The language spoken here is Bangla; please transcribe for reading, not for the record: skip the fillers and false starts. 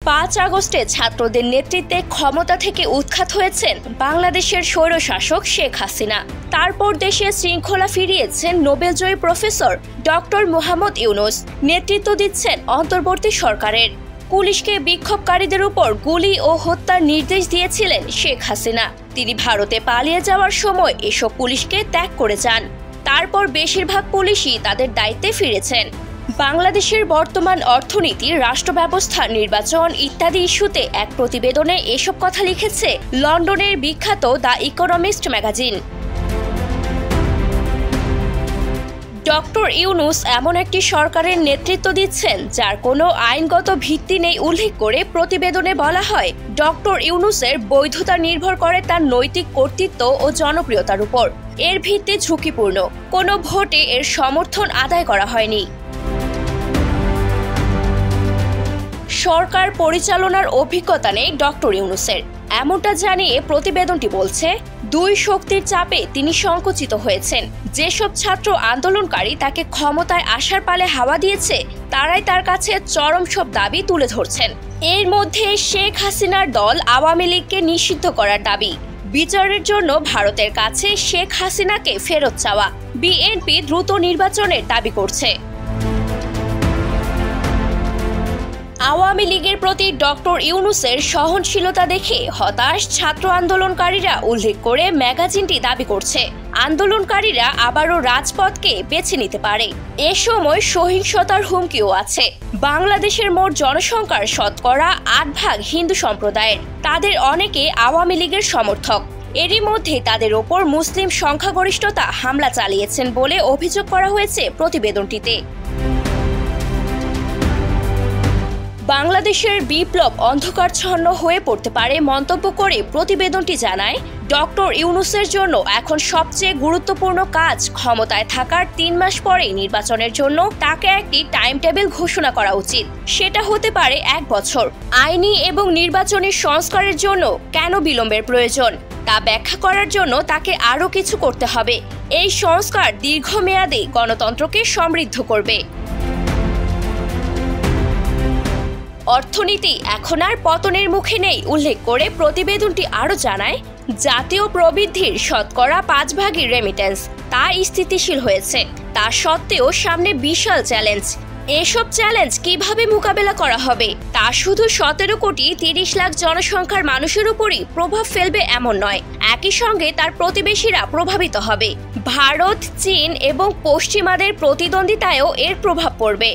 5 আগস্টে ছাত্রদের নেতৃত্বে ক্ষমতা থেকে উৎখাত হয়েছেন বাংলাদেশের স্বৈরশাসক শেখ হাসিনা। তারপর দেশে শৃঙ্খলা ফিরিয়েছেন নোবেলজয়ী প্রফেসর ডক্টর মোহাম্মদ ইউনূস। নেতৃত্ব দিচ্ছেন অন্তর্বর্তী সরকারের। পুলিশকে বিক্ষোভকারীদের উপর গুলি ও হত্যার নির্দেশ দিয়েছিলেন শেখ হাসিনা। তিনি ভারতে পালিয়ে যাওয়ার সময় এসব পুলিশকে ত্যাগ করে যান। তারপর বেশিরভাগ পুলিশই তাদের দায়িত্বে ফিরেছেন। বাংলাদেশের বর্তমান অর্থনীতি, রাষ্ট্র ব্যবস্থা, নির্বাচন ইত্যাদি ইস্যুতে এক প্রতিবেদনে এসব কথা লিখেছে লন্ডনের বিখ্যাত the economist magazine. Doctor Yunus এমন একটি সরকারের নেতৃত্ব দিচ্ছেন যার কোনো আইনগত ভিত্তি নেই উল্লেখ করে প্রতিবেদনে বলা হয়, ডক্টর ইউনূসের বৈধতা নির্ভর করে তার নৈতিক কর্তৃত্ব ও জনপ্রিয়তার উপর। এর ভিত্তি ঝুঁকিপূর্ণ। কোনো ভোটে এর সমর্থন আদায় করা হয়নি। সরকার পরিচালনার অভিজ্ঞতা নেই ডক্টর ইউনূসের, এমনটা জানিয়ে প্রতিবেদনটি বলছে, 2 শক্তির চাপে তিনি সংকুচিত হয়েছেন। যেসব ছাত্র আন্দোলনকারী তাকে ক্ষমতায় আসার পালে হাওয়া দিয়েছে, তারাই তার কাছে চরম সব দাবি তুলে ধরছেন। এর মধ্যে শেখ হাসিনার দল আওয়ামী লীগকে নিষিদ্ধ করার দাবি, বিচারের জন্য ভারতের কাছে শেখ হাসিনাকে ফেরত চাওয়া। বিএনপি দ্রুত নির্বাচনের দাবি করছে। আওয়ামী লীগের প্রতি ডক্টর ইউনূসের সহনশীলতা দেখে হতাশ ছাত্র আন্দোলনকারীরা উল্লেখ করে ম্যাগাজিনটি দাবি করছে, আন্দোলনকারীরা আবারও রাজপথকে বেছে নিতে পারে। এ সময় সহিংসতার হুমকিও আছে। বাংলাদেশের মোট জনসংখ্যার শতকরা 8% হিন্দু সম্প্রদায়ের। তাদের অনেকে আওয়ামী লীগের সমর্থক। এরই মধ্যে তাদের ওপর মুসলিম সংখ্যাগরিষ্ঠতা হামলা চালিয়েছেন বলে অভিযোগ করা হয়েছে প্রতিবেদনটিতে। বাংলাদেশের বিপ্লব অন্ধকারচ্ছন্ন হয়ে পড়তে পারে মন্তব্য করে প্রতিবেদনটি জানায়, ডক্টর ইউনূসের জন্য এখন সবচেয়ে গুরুত্বপূর্ণ কাজ ক্ষমতায় থাকার 3 মাস পরে নির্বাচনের জন্য তাকে একটি টাইম টেবিল ঘোষণা করা উচিত। সেটা হতে পারে 1 বছর। আইনি এবং নির্বাচনী সংস্কারের জন্য কেন বিলম্বের প্রয়োজন তা ব্যাখ্যা করার জন্য তাকে আরও কিছু করতে হবে। এই সংস্কার দীর্ঘমেয়াদে গণতন্ত্রকে সমৃদ্ধ করবে। অর্থনীতি এখন আর পতনের মুখে নেই উল্লেখ করে প্রতিবেদনটি আরও জানায়, জাতীয় প্রবৃদ্ধির শতকরা 5% রেমিটেন্স, তা স্থিতিশীল হয়েছে। তা সত্ত্বেও সামনে বিশাল চ্যালেঞ্জ। এসব চ্যালেঞ্জ কিভাবে মোকাবেলা করা হবে তা শুধু 17 কোটি 30 লাখ জনসংখ্যার মানুষের উপরই প্রভাব ফেলবে এমন নয়, একই সঙ্গে তার প্রতিবেশীরা প্রভাবিত হবে। ভারত, চীন এবং পশ্চিমাদের প্রতিদ্বন্দ্বিতায়ও এর প্রভাব পড়বে।